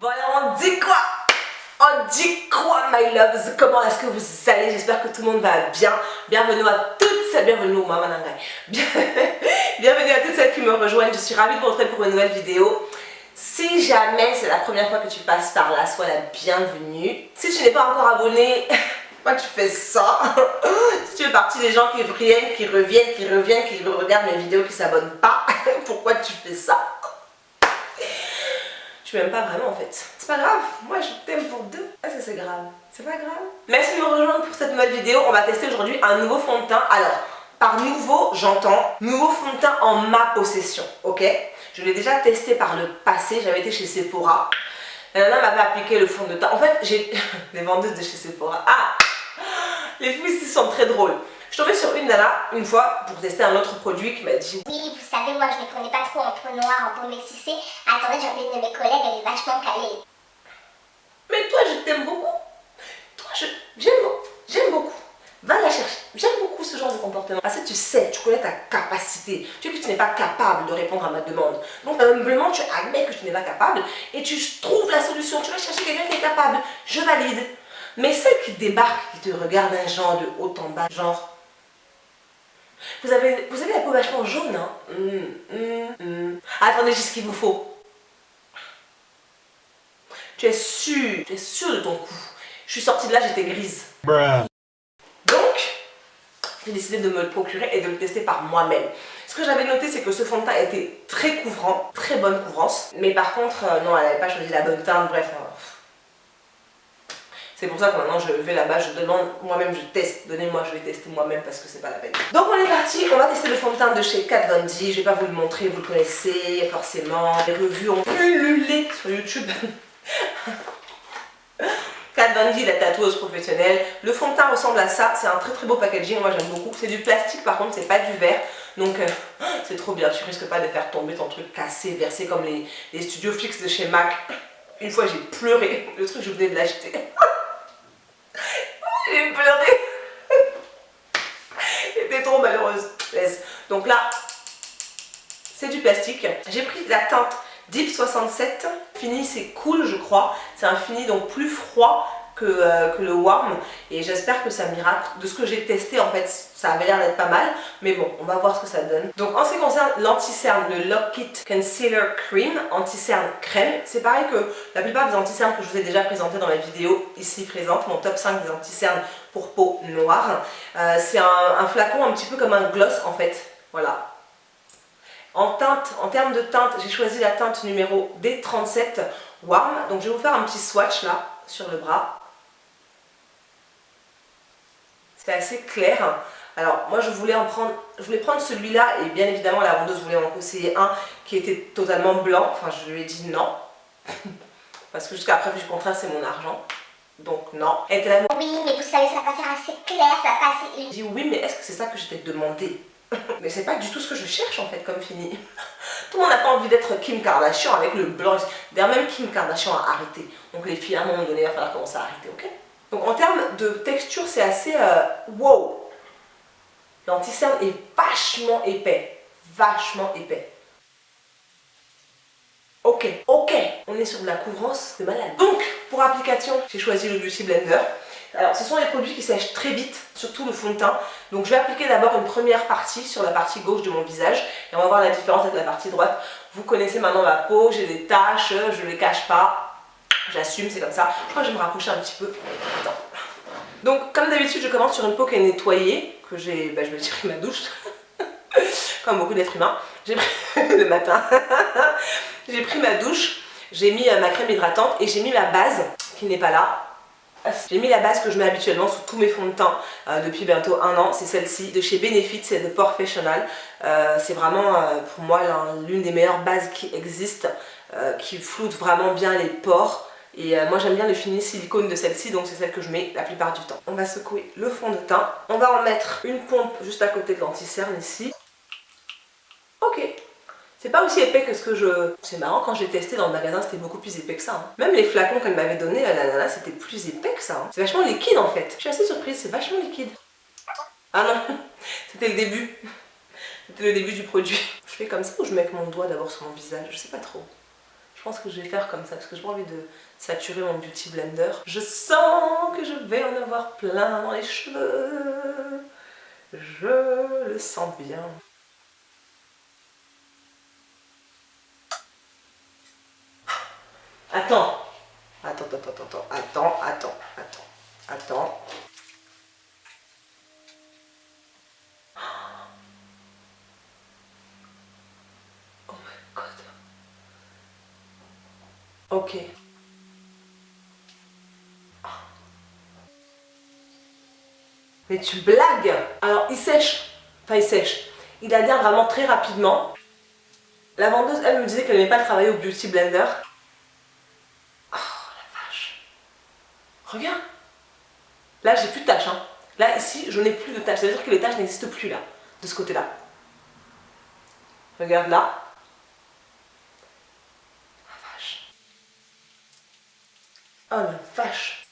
Voilà, on dit quoi? On dit quoi, my loves? Comment est-ce que vous allez? J'espère que tout le monde va bien. Bienvenue à toutes celles, bienvenue au Maman Nangai. Bienvenue à toutes celles qui me rejoignent. Je suis ravie de vous retrouver pour une nouvelle vidéo. Si jamais c'est la première fois que tu passes par là, sois la bienvenue. Si tu n'es pas encore abonné, pourquoi tu fais ça? Si tu fais partie des gens qui viennent, qui reviennent, qui regardent mes vidéos, qui ne s'abonnent pas, pourquoi tu fais ça? Tu m'aimes pas vraiment en fait. C'est pas grave, moi je t'aime pour deux. Est-ce que c'est grave? C'est pas grave. Merci de me rejoindre pour cette nouvelle vidéo. On va tester aujourd'hui un nouveau fond de teint. Alors, par nouveau, j'entends nouveau fond de teint en ma possession, ok? Je l'ai déjà testé par le passé, j'avais été chez Sephora. La nana m'avait appliqué le fond de teint. En fait, j'ai les vendeuses de chez Sephora. Ah! Les filles ici sont très drôles. Je suis tombée sur une nana une fois pour tester un autre produit qui m'a dit: oui, vous savez, moi je ne connais pas trop en peau noire, en peau métissée. Attendez, j'ai une de mes collègues, elle est vachement calée. mais toi, je t'aime beaucoup. Toi, j'aime beaucoup. Va la chercher. J'aime beaucoup ce genre de comportement. Parce que tu sais, tu connais ta capacité. Tu sais que tu n'es pas capable de répondre à ma demande. Donc, humblement, tu admets que tu n'es pas capable et tu trouves la solution. Tu vas chercher quelqu'un qui est capable. Je valide. Mais celle qui débarque, qui te regarde un genre de haut en bas, genre... Vous avez la peau vachement jaune, hein? Attendez, j'ai ce qu'il vous faut. Tu es sûr de ton coup. Je suis sortie de là, j'étais grise. Donc, j'ai décidé de me le procurer et de le tester par moi-même. Ce que j'avais noté, c'est que ce fond de teint était très couvrant, très bonne couvrance. Mais par contre, non, elle n'avait pas choisi la bonne teinte, bref. C'est pour ça que maintenant je vais là-bas, je demande moi-même, je teste. Donnez-moi, je vais tester moi-même parce que c'est pas la peine. Donc on est parti, on va tester le fond de teint de chez Kat Von D. Je vais pas vous le montrer, vous le connaissez forcément. Les revues ont pullulé sur YouTube. Kat Von D, la tatoueuse professionnelle. Le fond de teint ressemble à ça, c'est un très beau packaging, moi j'aime beaucoup. C'est du plastique par contre, c'est pas du verre. Donc c'est trop bien, tu risques pas de faire tomber ton truc cassé, versé comme les studios fixes de chez MAC. Une fois j'ai pleuré, le truc je venais de l'acheter. J'ai pleuré. J'étais trop malheureuse. Donc là, c'est du plastique. J'ai pris la teinte Deep 67. Fini, c'est cool, je crois. C'est un fini donc plus froid que le warm. Et j'espère que ça miracle. De ce que j'ai testé, en fait, ça avait l'air d'être pas mal. Mais bon, on va voir ce que ça donne. Donc en ce qui concerne l'anti-cerne, le Lock It Concealer Cream, anti-cerne crème, c'est pareil que la plupart des anti-cernes que je vous ai déjà présentés dans ma vidéo ici présente, mon top 5 des anti-cernes pour peau noire. C'est un flacon un petit peu comme un gloss en fait. Voilà. En teinte, en termes de teinte, j'ai choisi la teinte numéro D37 Warm. Donc je vais vous faire un petit swatch là sur le bras. C'est assez clair. Alors moi je voulais prendre celui-là et bien évidemment la vendeuse voulait en conseiller un qui était totalement blanc. Enfin je lui ai dit non. Parce que jusqu'à preuve du contraire c'est mon argent. Donc non. Elle était là. Oui, mais vous savez, ça va pas faire assez clair, ça va pas assez... J'ai dit oui, mais est-ce que c'est ça que je t'ai demandé? Mais c'est pas du tout ce que je cherche en fait comme fini. Tout le monde n'a pas envie d'être Kim Kardashian avec le blanc. D'ailleurs même Kim Kardashian a arrêté. Donc les filles à un moment donné il va falloir commencer à arrêter, ok? Donc en termes de texture c'est assez wow. L'anti-cerne est vachement épais. Vachement épais. Ok, on est sur de la couvrance de malade. Donc, pour application, j'ai choisi le Beauty Blender. Alors, ce sont des produits qui sèchent très vite, surtout le fond de teint. Donc, je vais appliquer d'abord une première partie sur la partie gauche de mon visage. Et on va voir la différence avec la partie droite. Vous connaissez maintenant ma peau, j'ai des taches, je ne les cache pas. J'assume, c'est comme ça. Je crois que je vais me rapprocher un petit peu. Attends. Donc, comme d'habitude, je commence sur une peau qui est nettoyée, que j'ai, je vais tirer ma douche. Comme beaucoup d'êtres humains. J'ai pris le matin. J'ai pris ma douche, j'ai mis ma crème hydratante et j'ai mis ma base qui n'est pas là. J'ai mis la base que je mets habituellement sous tous mes fonds de teint depuis bientôt 1 an. C'est celle-ci de chez Benefit, c'est de Professional. C'est vraiment pour moi l'une des meilleures bases qui existent, qui floute vraiment bien les pores. Et moi j'aime bien le fini silicone de celle-ci, donc c'est celle que je mets la plupart du temps. On va secouer le fond de teint. On va en mettre une pompe juste à côté de l'anti-cerne ici. Ok. C'est pas aussi épais que ce que je... C'est marrant, quand j'ai testé dans le magasin, c'était beaucoup plus épais que ça. Hein. Même les flacons qu'elle m'avait donné, la nana, c'était plus épais que ça. Hein. C'est vachement liquide en fait. Je suis assez surprise, c'est vachement liquide. Ah non, c'était le début. C'était le début du produit. Je fais comme ça ou je mets avec mon doigt d'abord sur mon visage? Je sais pas trop. Je pense que je vais faire comme ça parce que j'ai pas envie de saturer mon Beauty Blender. Je sens que je vais en avoir plein dans les cheveux. Je le sens bien. Attends. Attends. Oh my god. Ok. Mais tu blagues! Alors il sèche. Enfin il sèche. Il adhère vraiment très rapidement. La vendeuse, elle me disait qu'elle n'aimait pas travailler au Beauty Blender. Oh la vache. Regarde. Là j'ai plus de taches. Hein. Là ici je n'ai plus de taches. Ça veut dire que les taches n'existent plus là. De ce côté-là. Regarde là. La vache. Oh la vache.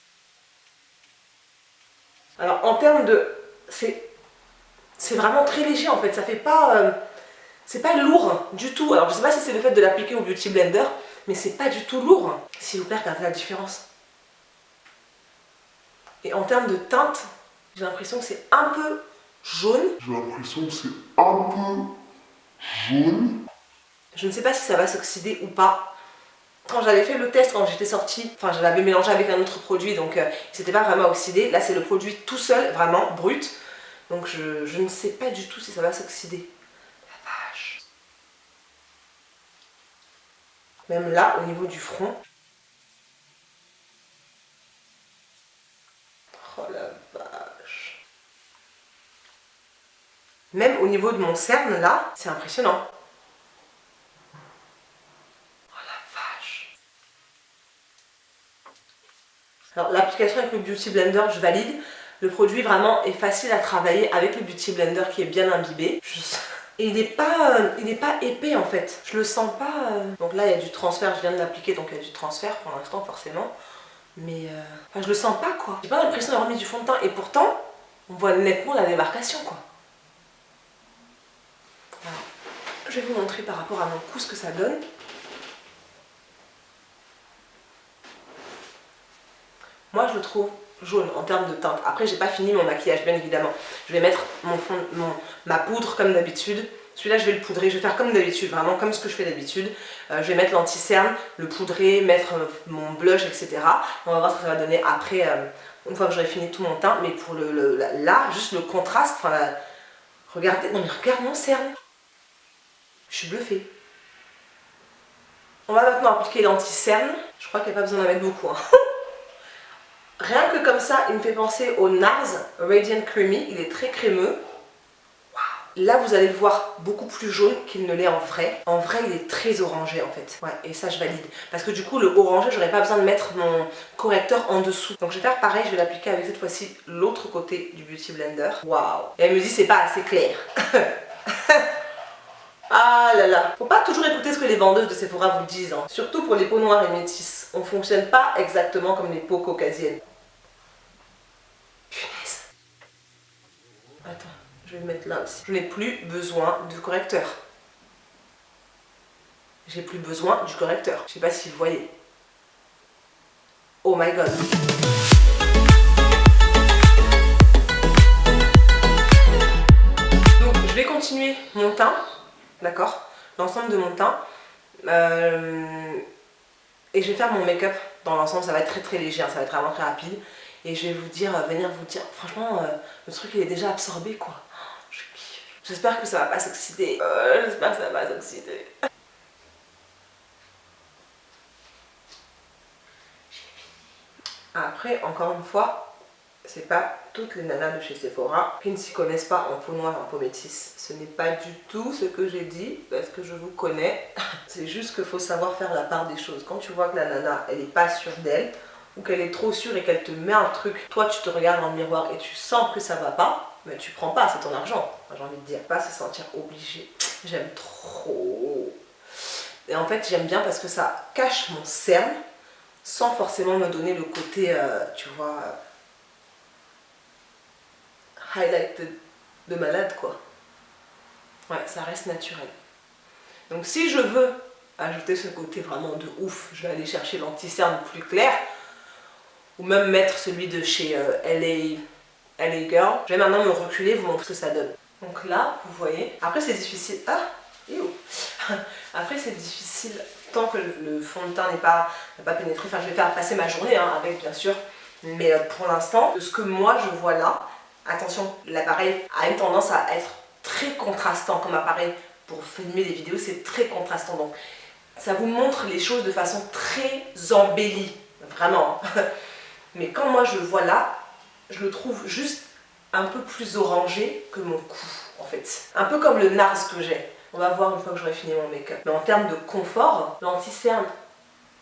Alors en termes de... C'est vraiment très léger en fait. Ça fait pas... c'est pas lourd du tout. Alors je sais pas si c'est le fait de l'appliquer au Beauty Blender, mais c'est pas du tout lourd. S'il vous plaît, regardez la différence. Et en termes de teinte, j'ai l'impression que c'est un peu jaune. Je ne sais pas si ça va s'oxyder ou pas. Quand j'avais fait le test, quand j'étais sortie, enfin je l'avais mélangé avec un autre produit, donc il s'était pas vraiment oxydé. Là c'est le produit tout seul, vraiment brut. Donc je ne sais pas du tout si ça va s'oxyder. La vache. Même là, au niveau du front. Oh la vache. Même au niveau de mon cerne, là, c'est impressionnant. Oh la vache. Alors l'application avec le Beauty Blender, je valide. Le produit vraiment est facile à travailler avec le Beauty Blender qui est bien imbibé. Et il n'est pas épais en fait. Je le sens pas... Donc là il y a du transfert, je viens de l'appliquer donc il y a du transfert pour l'instant forcément. Mais enfin, je le sens pas quoi. J'ai pas l'impression d'avoir mis du fond de teint et pourtant on voit nettement la démarcation quoi. Alors, je vais vous montrer par rapport à mon cou ce que ça donne. Moi je le trouve jaune en termes de teinte. Après j'ai pas fini mon maquillage bien évidemment. Je vais mettre ma poudre comme d'habitude. Celui-là je vais le poudrer, je vais faire comme d'habitude, vraiment comme ce que je fais d'habitude. Je vais mettre l'anti-cerne, le poudrer, mettre mon blush, etc. On va voir ce que ça va donner après, une fois que j'aurai fini tout mon teint. Mais pour là, juste le contraste, enfin, regardez, non mais regarde mon cerne. Je suis bluffée. On va maintenant appliquer l'anti-cerne. Je crois qu'il n'y a pas besoin d'en mettre beaucoup. Hein. Rien que comme ça, il me fait penser au NARS Radiant Creamy. Il est très crémeux. Là, vous allez le voir beaucoup plus jaune qu'il ne l'est en vrai. En vrai, il est très orangé en fait. Ouais, et ça, je valide. Parce que du coup, le orangé, j'aurais pas besoin de mettre mon correcteur en dessous. Donc, je vais faire pareil. Je vais l'appliquer avec cette fois-ci l'autre côté du Beauty Blender. Waouh! Et elle me dit, c'est pas assez clair. Ah là là. Faut pas toujours écouter ce que les vendeuses de Sephora vous disent. Hein. Surtout pour les peaux noires et métisses. On fonctionne pas exactement comme les peaux caucasiennes. Punaise. Attends. Je vais le mettre là aussi. Je n'ai plus besoin de correcteur. J'ai plus besoin du correcteur. Je sais pas si vous voyez. Oh my god. Donc je vais continuer mon teint. D'accord? L'ensemble de mon teint. Et je vais faire mon make-up dans l'ensemble. Ça va être très très léger. Hein, ça va être vraiment très rapide. Et je vais vous dire, venir vous dire, franchement, le truc il est déjà absorbé quoi. Je kiffe. J'espère que ça va pas s'oxyder. J'espère que ça va pas s'oxyder. Après, encore une fois, c'est pas toutes les nanas de chez Sephora qui ne s'y connaissent pas en peau noire et en peau métisse. Ce n'est pas du tout ce que j'ai dit, parce que je vous connais. C'est juste qu'il faut savoir faire la part des choses. Quand tu vois que la nana, elle n'est pas sûre d'elle, ou qu'elle est trop sûre et qu'elle te met un truc, toi tu te regardes dans le miroir et tu sens que ça va pas, mais tu prends pas, c'est ton argent. J'ai envie de dire, pas se sentir obligé. J'aime trop. Et en fait, j'aime bien parce que ça cache mon cerne sans forcément me donner le côté, tu vois, highlight de malade quoi. Ouais, ça reste naturel. Donc si je veux ajouter ce côté vraiment de ouf. Je vais aller chercher l'anti-cerne plus clair. Ou même mettre celui de chez LA Girl. Je vais maintenant me reculer, vous montrer ce que ça donne. Donc là, vous voyez. Après c'est difficile. Ah, après c'est difficile tant que le fond de teint n'a pas pénétré. Enfin, je vais faire passer ma journée hein, avec bien sûr. Mais pour l'instant, de ce que moi je vois là, attention, l'appareil a une tendance à être très contrastant comme appareil pour filmer des vidéos, c'est très contrastant. Donc ça vous montre les choses de façon très embellie, vraiment. Mais quand moi je le vois là, je le trouve juste un peu plus orangé que mon cou en fait. Un peu comme le NARS que j'ai. On va voir une fois que j'aurai fini mon make-up. Mais en termes de confort, l'anti-cerne,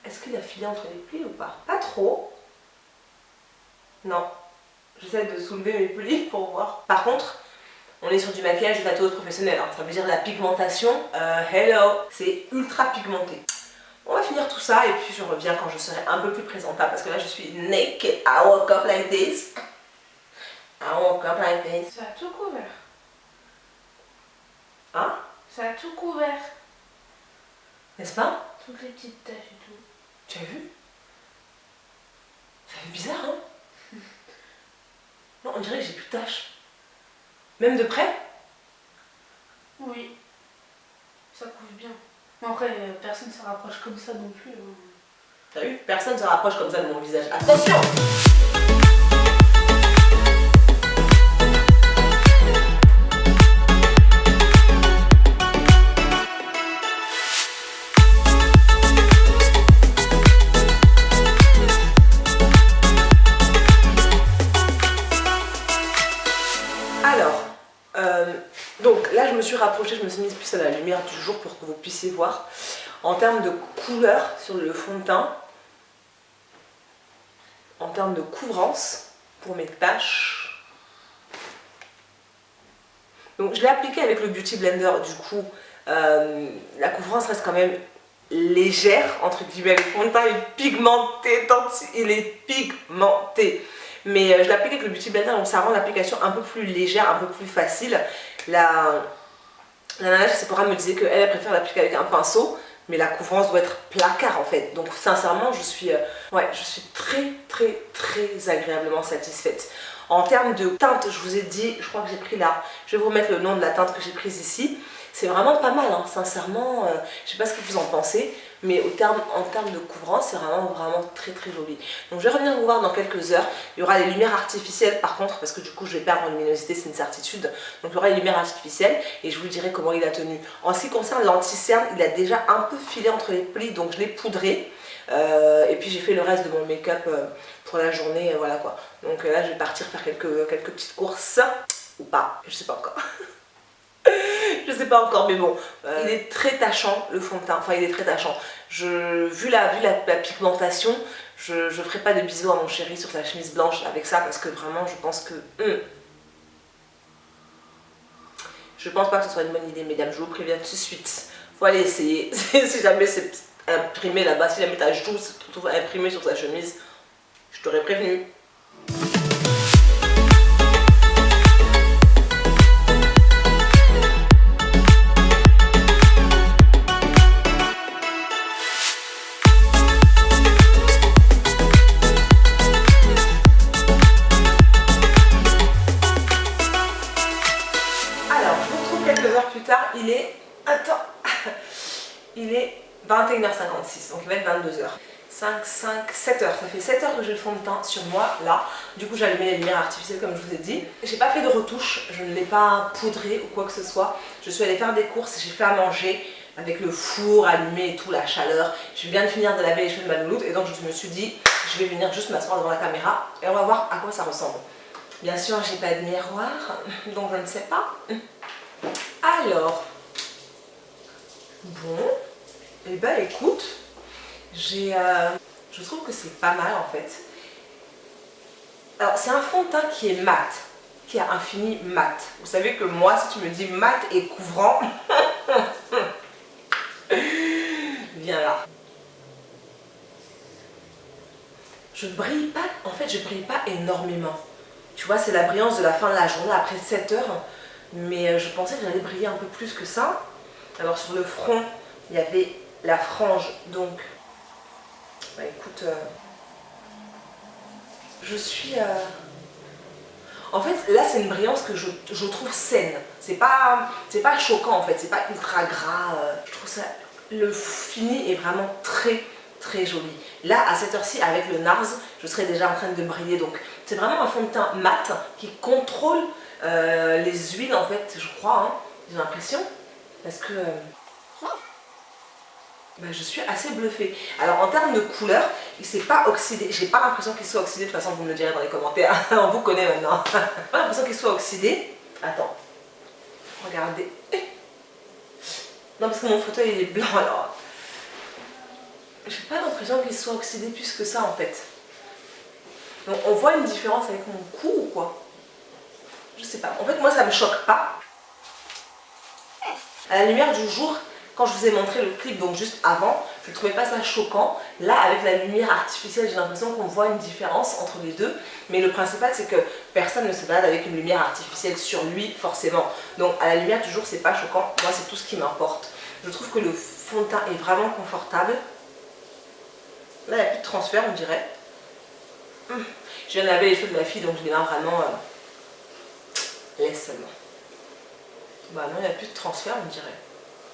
est-ce qu'il a filé entre les plis ou pas? Pas trop. Non. J'essaie de soulever mes plis pour voir. Par contre, on est sur du maquillage de tatoueuse professionnelle. Hein. Ça veut dire la pigmentation. Hello, c'est ultra pigmenté. On va finir tout ça et puis je reviens quand je serai un peu plus présentable parce que là je suis naked. I woke up like this. I woke up like this. Ça a tout couvert. Hein? Ça a tout couvert. N'est-ce pas? Toutes les petites taches et tout. Tu as vu? Ça fait bizarre, hein? Non, on dirait que j'ai plus de taches. Même de près? Oui. Ça couvre bien. Mais après, personne ne se rapproche comme ça non plus. Hein. T'as vu? Personne ne se rapproche comme ça de mon visage. Attention! Donc là je me suis rapprochée, je me suis mise plus à la lumière du jour pour que vous puissiez voir. En termes de couleur sur le fond de teint, en termes de couvrance pour mes taches. Donc je l'ai appliqué avec le Beauty Blender, du coup la couvrance reste quand même légère, entre guillemets. Le fond de teint est pigmenté, tant il est pigmenté. Mais je l'applique avec le Beauty Blender, donc ça rend l'application un peu plus légère, un peu plus facile. La nana chez Sephora me disait qu'elle préfère l'appliquer avec un pinceau, mais la couvrance doit être placard en fait. Donc sincèrement, je suis très agréablement satisfaite. En termes de teinte, je vous ai dit, je crois que j'ai pris là, je vais vous remettre le nom de la teinte que j'ai prise ici. C'est vraiment pas mal, hein, sincèrement, je sais pas ce que vous en pensez, mais en termes de couvrance, c'est vraiment très joli. Donc je vais revenir vous voir dans quelques heures. Il y aura les lumières artificielles par contre, parce que du coup je vais perdre en luminosité, c'est une certitude. Donc il y aura les lumières artificielles et je vous dirai comment il a tenu. En ce qui concerne l'anti-cerne, il a déjà un peu filé entre les plis, donc je l'ai poudré. Et puis j'ai fait le reste de mon make-up pour la journée, voilà quoi. Donc là je vais partir faire quelques petites courses, ou pas, je sais pas encore. Je sais pas encore, mais bon, il est très tachant le fond de teint, enfin il est très tachant. Vu la pigmentation, je ferai pas de bisous à mon chéri sur sa chemise blanche avec ça parce que vraiment je pense que... Je pense pas que ce soit une bonne idée, mesdames, je vous préviens tout de suite. Faut aller essayer, si jamais c'est imprimé là-bas, si jamais ta joue se trouve imprimée sur sa chemise, je t'aurais prévenu. Il est 21h56, donc il va être 22h. 5, 7 heures, ça fait 7 heures que j'ai le fond de teint sur moi, là. Du coup j'ai allumé les lumières artificielles comme je vous ai dit. J'ai pas fait de retouche, je ne l'ai pas poudré ou quoi que ce soit. Je suis allée faire des courses, j'ai fait à manger avec le four allumé et tout, la chaleur. Je viens de finir de laver les cheveux de ma louloute et donc je me suis dit, je vais venir juste m'asseoir devant la caméra et on va voir à quoi ça ressemble. Bien sûr, j'ai pas de miroir, donc je ne sais pas. Alors... Bon, et bah écoute, je trouve que c'est pas mal en fait. Alors c'est un fond de teint qui est mat, qui a un fini mat. Vous savez que moi, si tu me dis mat et couvrant, viens là. Je brille pas, en fait je brille pas énormément. Tu vois, c'est la brillance de la fin de la journée après 7 heures, mais je pensais que j'allais briller un peu plus que ça. Alors sur le front, il y avait la frange. Donc, bah écoute, je suis... En fait, là, c'est une brillance que je trouve saine. C'est pas choquant, en fait. C'est pas ultra gras. Je trouve ça... Le fini est vraiment très, très joli. Là, à cette heure-ci, avec le NARS, je serais déjà en train de briller. Donc, c'est vraiment un fond de teint mat qui contrôle les huiles, en fait, je crois. Hein, j'ai l'impression. Parce que... ben, je suis assez bluffée. Alors en termes de couleur, il s'est pas oxydé. J'ai pas l'impression qu'il soit oxydé. De toute façon, vous me le direz dans les commentaires. On vous connaît maintenant. J'ai pas l'impression qu'il soit oxydé. Attends. Regardez. Non, parce que mon fauteuil il est blanc alors. J'ai pas l'impression qu'il soit oxydé plus que ça en fait. Donc on voit une différence avec mon cou ou quoi? Je sais pas. En fait, moi ça me choque pas. À la lumière du jour, quand je vous ai montré le clip, donc juste avant, je ne trouvais pas ça choquant. Là, avec la lumière artificielle, j'ai l'impression qu'on voit une différence entre les deux. Mais le principal, c'est que personne ne se balade avec une lumière artificielle sur lui, forcément. Donc, à la lumière du jour, c'est pas choquant. Moi, c'est tout ce qui m'importe. Je trouve que le fond de teint est vraiment confortable. Là, il n'y a plus de transfert, on dirait. Je viens de laver les cheveux de ma fille, donc je les mets vraiment laisse seulement. Bah non, il n'y a plus de transfert, on dirait.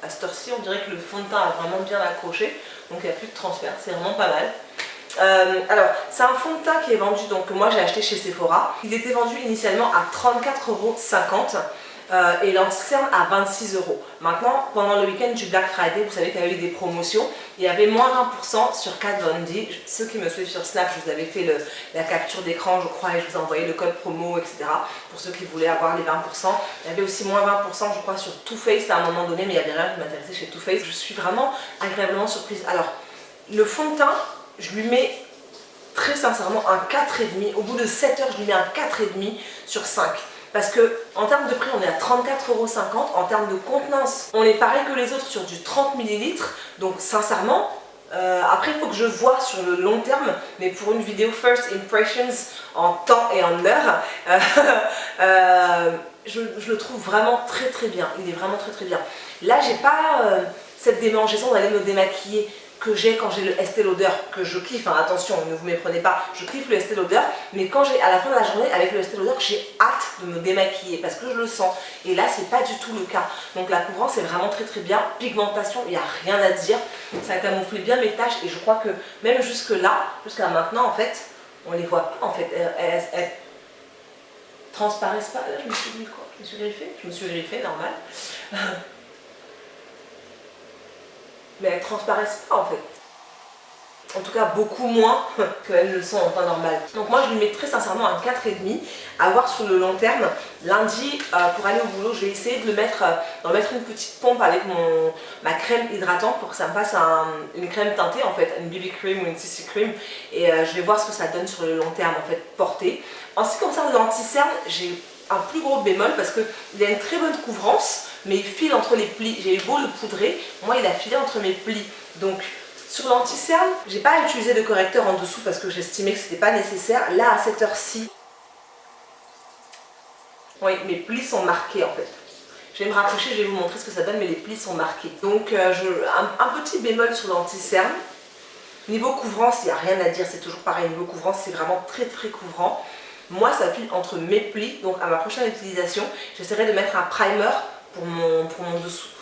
À cette heure-ci, on dirait que le fond de teint a vraiment bien accroché, donc il n'y a plus de transfert, c'est vraiment pas mal. Alors, c'est un fond de teint qui est vendu, donc que moi j'ai acheté chez Sephora. Il était vendu initialement à 34,50 € et l'anti-cerne à 26 €. Maintenant, pendant le week-end du Black Friday, vous savez qu'il y a eu des promotions. Il y avait moins 20% sur Kat Von D. Ceux qui me suivent sur Snap, je vous avais fait la capture d'écran, je crois, et je vous ai envoyé le code promo, etc. Pour ceux qui voulaient avoir les 20%. Il y avait aussi moins 20%, je crois, sur Too Faced à un moment donné, mais il n'y avait rien qui m'intéressait chez Too Faced. Je suis vraiment agréablement surprise. Alors, le fond de teint, je lui mets très sincèrement un 4,5. Au bout de 7 heures, je lui mets un 4,5 sur 5. Parce que en termes de prix, on est à 34,50 €. En termes de contenance, on est pareil que les autres sur du 30 ml. Donc sincèrement, après il faut que je vois sur le long terme, mais pour une vidéo First Impressions en temps et en heure, je le trouve vraiment très très bien. Il est vraiment très très bien. Là, j'ai pas cette démangeaison d'aller me démaquiller que j'ai quand j'ai le Estée Lauder, que je kiffe, hein, attention, ne vous méprenez pas, je kiffe le Estée Lauder, mais quand j'ai, à la fin de la journée, avec le Estée Lauder, j'ai hâte de me démaquiller, parce que je le sens, et là, c'est pas du tout le cas. Donc la couvrance est vraiment très très bien, pigmentation, il n'y a rien à dire, ça camoufle bien mes taches, et je crois que même jusque là, jusqu'à maintenant, en fait, on les voit pas, en fait, elles transparaissent pas. Là, je me suis dit quoi? Je me suis griffée? Je me suis griffée, normal. Mais elles transparaissent pas en fait. En tout cas beaucoup moins qu'elles le sont en temps normal. Donc moi je lui mets très sincèrement un 4,5 à voir sur le long terme. Lundi pour aller au boulot je vais essayer de d'en mettre une petite pompe avec ma crème hydratante pour que ça me fasse une crème teintée en fait, une BB cream ou une CC cream, et je vais voir ce que ça donne sur le long terme en fait porté. En ce qui concerne l'anti-cerne, j'ai un plus gros bémol parce qu'il a une très bonne couvrance, mais il file entre les plis. J'ai eu beau le poudrer, moi il a filé entre mes plis. Donc sur l'anti-cerne, j'ai pas utilisé de correcteur en dessous parce que j'estimais que c'était pas nécessaire. Là à cette heure-ci, oui, mes plis sont marqués en fait. Je vais me rapprocher, je vais vous montrer ce que ça donne, mais les plis sont marqués. Donc un petit bémol sur l'anti-cerne. Niveau couvrance, il n'y a rien à dire, c'est toujours pareil. Niveau couvrance, c'est vraiment très très couvrant. Moi, ça file entre mes plis, donc à ma prochaine utilisation, j'essaierai de mettre un primer pour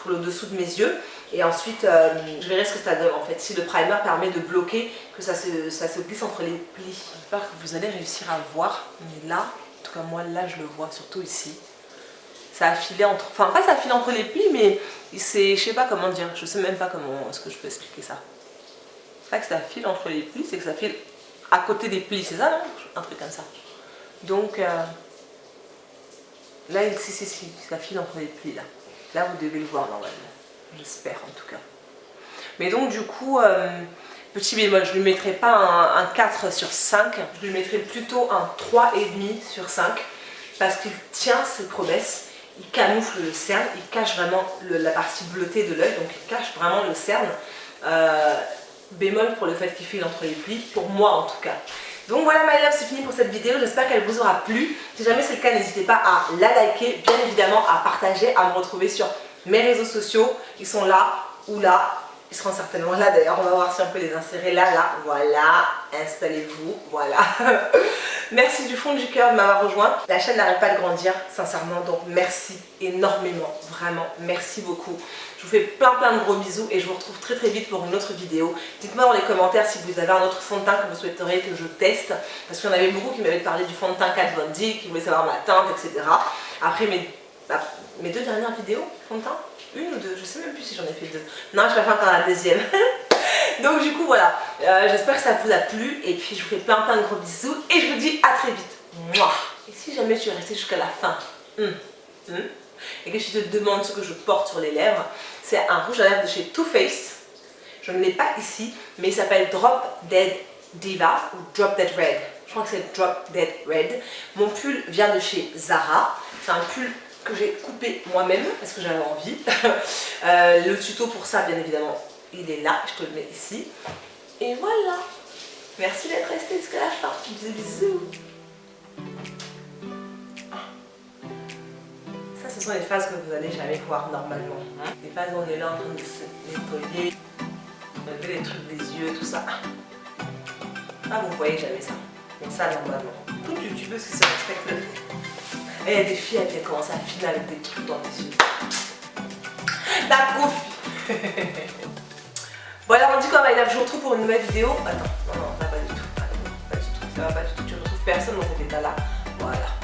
le dessous de mes yeux. Et ensuite, je verrai ce que ça donne en fait. Si le primer permet de bloquer, que ça se glisse entre les plis. J'espère que vous allez réussir à le voir. Mais là, en tout cas moi, là, je le vois, surtout ici. Ça a filé entre... Enfin, pas ça file entre les plis, mais c'est... Je sais pas comment dire. Je sais même pas comment est-ce que je peux expliquer ça. C'est pas que ça file entre les plis, c'est que ça file à côté des plis. C'est ça, non? Un truc comme ça. Donc là, si, ça file entre les plis là. Là, vous devez le voir normalement. J'espère en tout cas. Mais donc du coup, petit bémol, je ne lui mettrai pas un 4 sur 5. Je lui mettrai plutôt un 3,5 sur 5. Parce qu'il tient ses promesses. Il camoufle le cerne. Il cache vraiment la partie bleutée de l'œil. Donc il cache vraiment le cerne. Bémol pour le fait qu'il file entre les plis. Pour moi en tout cas. Donc voilà my love, c'est fini pour cette vidéo, j'espère qu'elle vous aura plu. Si jamais c'est le cas, n'hésitez pas à la liker, bien évidemment à partager, à me retrouver sur mes réseaux sociaux. Ils sont là ou là, Ils seront certainement là d'ailleurs, on va voir si on peut les insérer là, voilà, installez-vous, voilà. Merci du fond du cœur de m'avoir rejoint. La chaîne n'arrête pas de grandir, sincèrement, donc merci énormément, vraiment, merci beaucoup. Je vous fais plein de gros bisous et je vous retrouve très vite pour une autre vidéo. Dites-moi dans les commentaires si vous avez un autre fond de teint que vous souhaiteriez que je teste, parce qu'il y en avait beaucoup qui m'avaient parlé du fond de teint Kat Von D, qui voulaient savoir ma teinte, etc. Après mes 2 dernières vidéos, fond de teint, 1 ou 2, je sais même plus si j'en ai fait 2. Non, je vais faire encore la deuxième. Donc du coup voilà, j'espère que ça vous a plu et puis je vous fais plein de gros bisous et je vous dis à très vite. Mouah. Et si jamais tu es resté jusqu'à la fin et que tu te demandes ce que je porte sur les lèvres, c'est un rouge à lèvres de chez Too Faced. Je ne l'ai pas ici, mais il s'appelle Drop Dead Diva ou Drop Dead Red. Je crois que c'est Drop Dead Red. Mon pull vient de chez Zara. C'est un pull que j'ai coupé moi-même parce que j'avais envie. Le tuto pour ça, bien évidemment, il est là. Je te le mets ici. Et voilà. Merci d'être resté jusqu'à la fin. Bisous, bisous. Ça, ce sont les phases que vous n'allez jamais voir normalement. Les phases où on est là en train de se nettoyer, enlever les trucs des yeux, tout ça. Ah, vous voyez jamais ça. Mais ça, normalement. Toute youtubeuse qui se respecte le fait. Et il y a des filles qui commencent à filer avec des trucs dans les yeux. La confie. Voilà, on dit quoi, je vous retrouve pour une nouvelle vidéo. Attends, non, ça va pas du tout. Pas du tout. Ça va pas du tout. Tu ne retrouves personne dans cet état-là. Voilà.